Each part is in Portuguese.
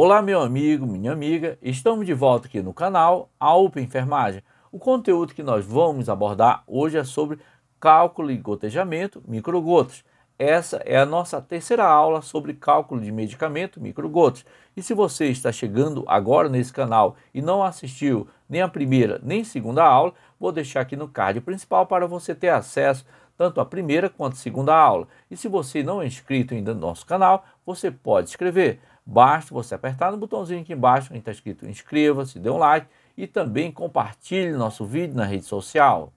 Olá, meu amigo, minha amiga, estamos de volta aqui no canal AUP Enfermagem. O conteúdo que nós vamos abordar hoje é sobre cálculo e gotejamento, microgotas. Essa é a nossa terceira aula sobre cálculo de medicamento, microgotas. E se você está chegando agora nesse canal e não assistiu nem a primeira nem a segunda aula, vou deixar aqui no card principal para você ter acesso tanto à primeira quanto à segunda aula. E se você não é inscrito ainda no nosso canal, você pode inscrever. Basta você apertar no botãozinho aqui embaixo, onde está escrito inscreva-se, dê um like e também compartilhe nosso vídeo na rede social.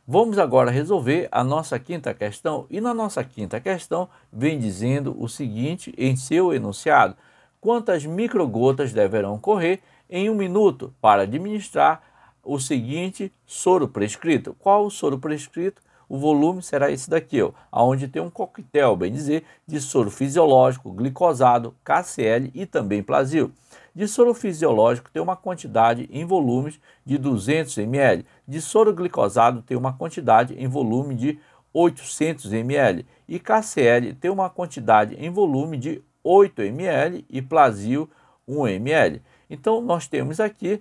Vamos agora resolver a nossa quinta questão e na nossa quinta questão vem dizendo o seguinte em seu enunciado: quantas microgotas deverão correr em 1 minuto para administrar o seguinte soro prescrito? Qual o soro prescrito? O volume será esse daqui, onde tem um coquetel, bem dizer, de soro fisiológico, glicosado, KCl e também Plasil. De soro fisiológico tem uma quantidade em volumes de 200 ml. De soro glicosado tem uma quantidade em volume de 800 ml. E KCl tem uma quantidade em volume de 8 ml e Plasil 1 ml. Então nós temos aqui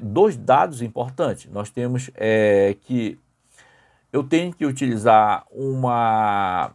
dois dados importantes. Nós temos que eu tenho que utilizar uma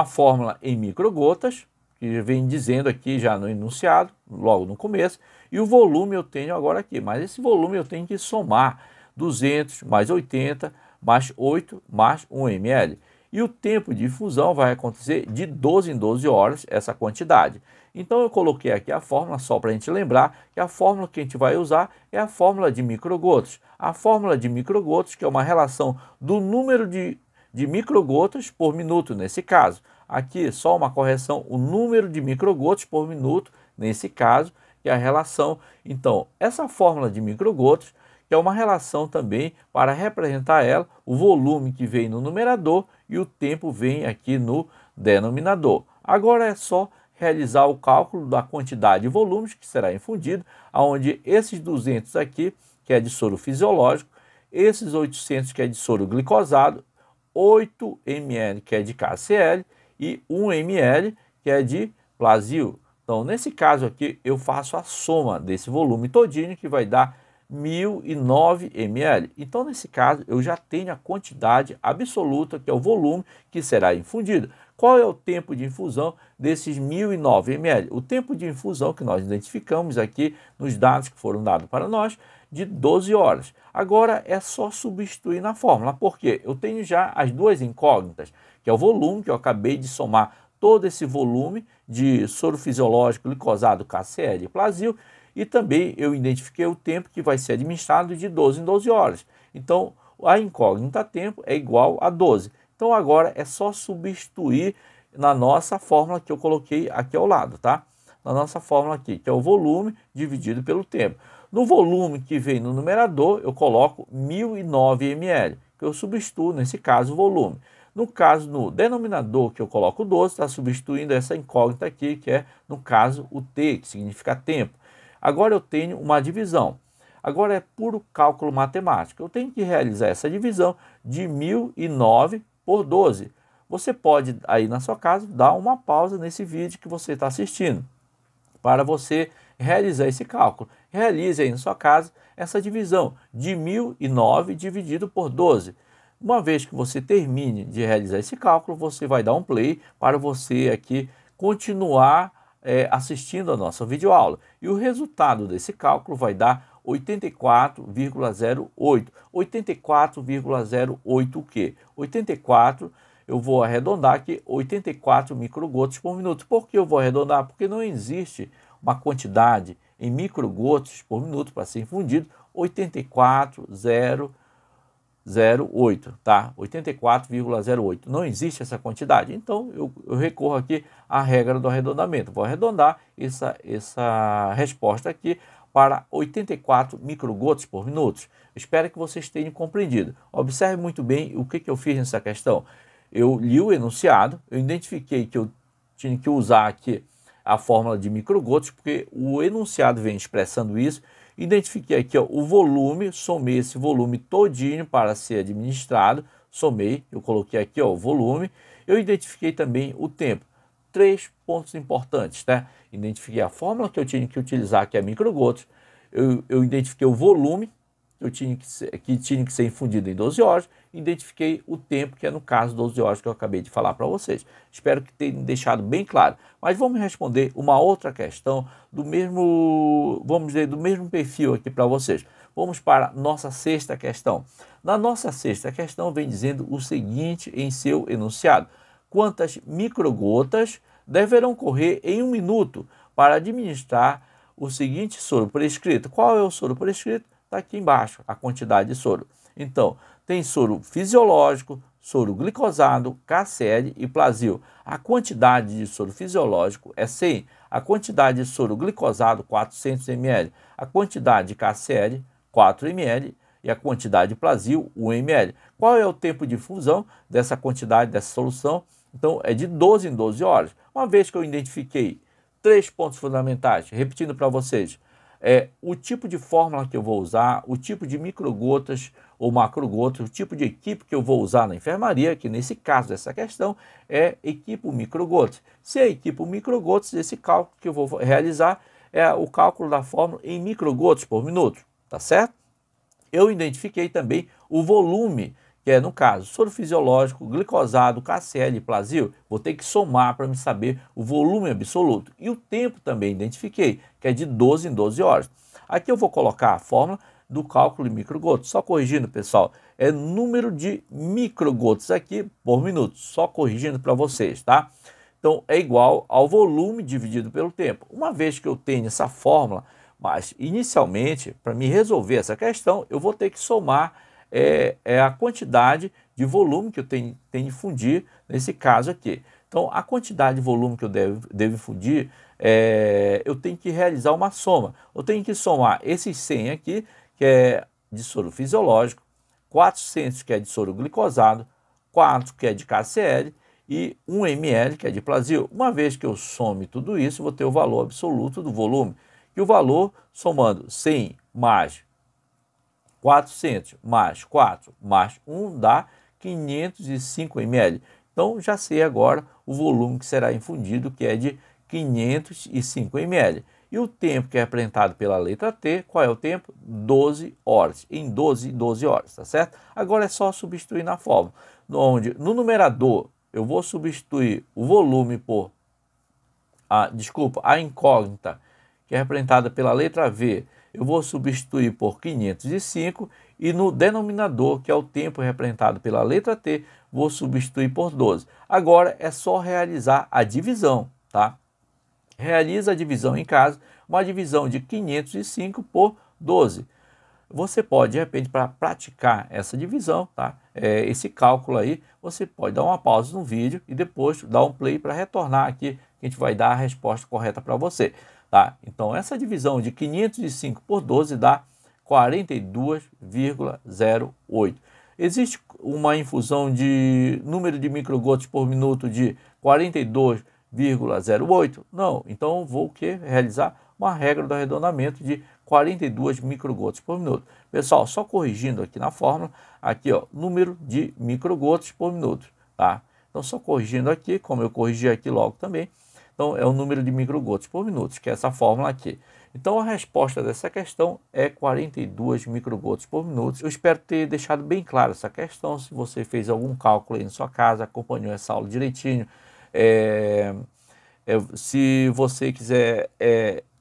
fórmula em microgotas, que vem dizendo aqui já no enunciado, logo no começo, e o volume eu tenho agora aqui, mas esse volume eu tenho que somar 200 mais 80 mais 8 mais 1 ml. E o tempo de infusão vai acontecer de 12 em 12 horas, essa quantidade. Então eu coloquei aqui a fórmula só para a gente lembrar que a fórmula que a gente vai usar é a fórmula de microgotas. A fórmula de microgotas, que é uma relação do número de microgotas por minuto, nesse caso. Aqui só uma correção, o número de microgotas por minuto, nesse caso, que é a relação. Então, essa fórmula de microgotas, que é uma relação também para representar ela, o volume que vem no numerador e o tempo vem aqui no denominador. Agora é só realizar o cálculo da quantidade de volumes que será infundido, onde esses 200 aqui, que é de soro fisiológico, esses 800 que é de soro glicosado, 8 ml que é de KCl e 1 ml que é de Plasil. Então, nesse caso aqui, eu faço a soma desse volume todinho, que vai dar 1009 ml. Então, nesse caso, eu já tenho a quantidade absoluta, que é o volume que será infundido. Qual é o tempo de infusão desses 1009 ml? O tempo de infusão que nós identificamos aqui nos dados que foram dados para nós, de 12 horas. Agora é só substituir na fórmula, porque eu tenho já as duas incógnitas, que é o volume, que eu acabei de somar todo esse volume de soro fisiológico, glicosado, KCl e Plasil, e também eu identifiquei o tempo que vai ser administrado de 12 em 12 horas. Então, a incógnita tempo é igual a 12. Então, agora é só substituir na nossa fórmula que eu coloquei aqui ao lado, tá? Na nossa fórmula aqui, que é o volume dividido pelo tempo. No volume que vem no numerador, eu coloco 1009 ml, que eu substituo, nesse caso, o volume. No caso, no denominador, que eu coloco 12, está substituindo essa incógnita aqui, que é, no caso, o T, que significa tempo. Agora eu tenho uma divisão. Agora é puro cálculo matemático. Eu tenho que realizar essa divisão de 1009 por 12. Você pode, aí na sua casa, dar uma pausa nesse vídeo que você está assistindo, para você realizar esse cálculo. Realize aí na sua casa essa divisão de 1009 dividido por 12. Uma vez que você termine de realizar esse cálculo, você vai dar um play para você aqui continuar assistindo a nossa videoaula. E o resultado desse cálculo vai dar 84,08. 84,08 o quê? 84, eu vou arredondar aqui, 84 microgotas por minuto. Por que eu vou arredondar? Porque não existe uma quantidade em microgotas por minuto para ser infundido 84,008, tá? 84,08. Não existe essa quantidade. Então, eu recorro aqui à regra do arredondamento. Vou arredondar essa resposta aqui para 84 microgotas por minuto. Espero que vocês tenham compreendido. Observe muito bem o que eu fiz nessa questão. Eu li o enunciado, eu identifiquei que eu tinha que usar aqui a fórmula de microgotas, porque o enunciado vem expressando isso. Identifiquei aqui o volume, somei esse volume todinho para ser administrado, somei, eu coloquei aqui o volume. Eu identifiquei também o tempo, pontos importantes, né? Identifiquei a fórmula que eu tinha que utilizar, que é microgotas. Eu identifiquei o volume que tinha que ser infundido em 12 horas. Identifiquei o tempo, que é no caso 12 horas que eu acabei de falar para vocês. Espero que tenha deixado bem claro. Mas vamos responder uma outra questão do mesmo, vamos dizer, do mesmo perfil aqui para vocês. Vamos para nossa sexta questão. Na nossa sexta questão vem dizendo o seguinte em seu enunciado: quantas microgotas deverão correr em um minuto para administrar o seguinte soro prescrito? Qual é o soro prescrito? Está aqui embaixo, a quantidade de soro. Então, tem soro fisiológico, soro glicosado, KCl e Plasil. A quantidade de soro fisiológico é 100, a quantidade de soro glicosado, 400 ml, a quantidade de KCl, 4 ml, e a quantidade de Plasil, 1 ml. Qual é o tempo de fusão dessa quantidade, dessa solução? Então, é de 12 em 12 horas. Uma vez que eu identifiquei 3 pontos fundamentais, repetindo para vocês, o tipo de fórmula que eu vou usar, o tipo de microgotas ou macrogotas, o tipo de equipe que eu vou usar na enfermaria, que nesse caso dessa questão é equipo microgotas. Se é equipo microgotas, esse cálculo que eu vou realizar é o cálculo da fórmula em microgotas por minuto, tá certo? Eu identifiquei também o volume, que é, no caso, soro fisiológico, glicosado, KCl e Plasil. Vou ter que somar para me saber o volume absoluto. E o tempo também identifiquei, que é de 12 em 12 horas. Aqui eu vou colocar a fórmula do cálculo de microgotas. Só corrigindo, pessoal, é número de microgotas aqui por minuto. Só corrigindo para vocês, tá? Então, é igual ao volume dividido pelo tempo. Uma vez que eu tenho essa fórmula, mas inicialmente, para me resolver essa questão, eu vou ter que somar a quantidade de volume que eu tenho de fundir nesse caso aqui. Então, a quantidade de volume que eu devo fundir, eu tenho que realizar uma soma. Eu tenho que somar esses 100 aqui, que é de soro fisiológico, 400 que é de soro glicosado, 4 que é de KCl e 1 ml que é de Plasil. Uma vez que eu some tudo isso, vou ter o valor absoluto do volume. E o valor, somando 100 mais 400 mais 4 mais 1 dá 505 ml. Então, já sei agora o volume que será infundido, que é de 505 ml. E o tempo que é representado pela letra T, qual é o tempo? 12 horas, em 12 horas, tá certo? Agora é só substituir na fórmula, onde no numerador eu vou substituir o volume por, a incógnita, que é representada pela letra V, eu vou substituir por 505 e no denominador, que é o tempo representado pela letra T, vou substituir por 12. Agora é só realizar a divisão, tá? Realiza a divisão em casa, uma divisão de 505 por 12. Você pode, de repente, para praticar essa divisão, tá? Esse cálculo aí, você pode dar uma pausa no vídeo e depois dar um play para retornar aqui, que a gente vai dar a resposta correta para você. Tá? Então, essa divisão de 505 por 12 dá 42,08. Existe uma infusão de número de microgotas por minuto de 42,08? Não. Então, vou realizar uma regra do arredondamento de 42 microgotas por minuto. Pessoal, só corrigindo aqui na fórmula, aqui ó, número de microgotas por minuto. Tá? Então, só corrigindo aqui, como eu corrigi aqui logo também. Então, é o número de microgotas por minuto, que é essa fórmula aqui. Então, a resposta dessa questão é 42 microgotas por minuto. Eu espero ter deixado bem claro essa questão. Se você fez algum cálculo aí na sua casa, acompanhou essa aula direitinho. Se você quiser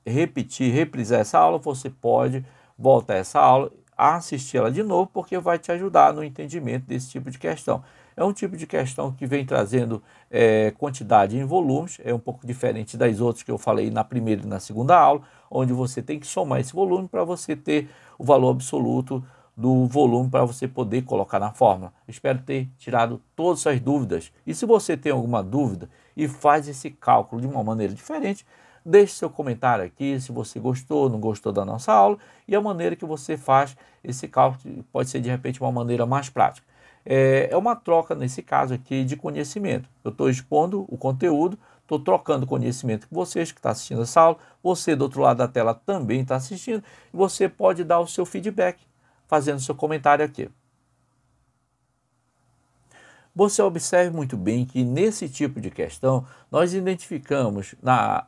reprisar essa aula, você pode voltar a essa aula, assistir ela de novo, porque vai te ajudar no entendimento desse tipo de questão. É um tipo de questão que vem trazendo quantidade em volumes, é um pouco diferente das outras que eu falei na primeira e na segunda aula, onde você tem que somar esse volume para você ter o valor absoluto do volume para você poder colocar na fórmula. Espero ter tirado todas as dúvidas. E se você tem alguma dúvida e faz esse cálculo de uma maneira diferente, deixe seu comentário aqui se você gostou, não gostou da nossa aula e a maneira que você faz esse cálculo pode ser de repente uma maneira mais prática. É uma troca, nesse caso aqui, de conhecimento. Eu estou expondo o conteúdo, estou trocando conhecimento com vocês que estão assistindo essa aula, você do outro lado da tela também está assistindo, e você pode dar o seu feedback, fazendo seu comentário aqui. Você observe muito bem que nesse tipo de questão nós identificamos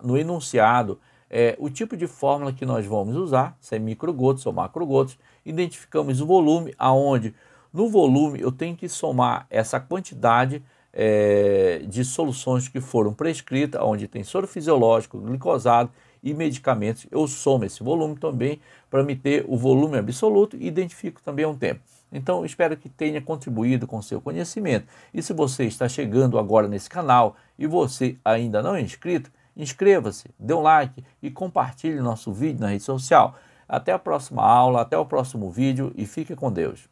no enunciado o tipo de fórmula que nós vamos usar, se é microgotas ou macrogotas, identificamos o volume, aonde no volume eu tenho que somar essa quantidade de soluções que foram prescritas, onde tem soro fisiológico, glicosado e medicamentos. Eu somo esse volume também para me ter o volume absoluto e identifico também um tempo. Então, espero que tenha contribuído com o seu conhecimento. E se você está chegando agora nesse canal e você ainda não é inscrito, inscreva-se, dê um like e compartilhe nosso vídeo na rede social. Até a próxima aula, até o próximo vídeo e fique com Deus.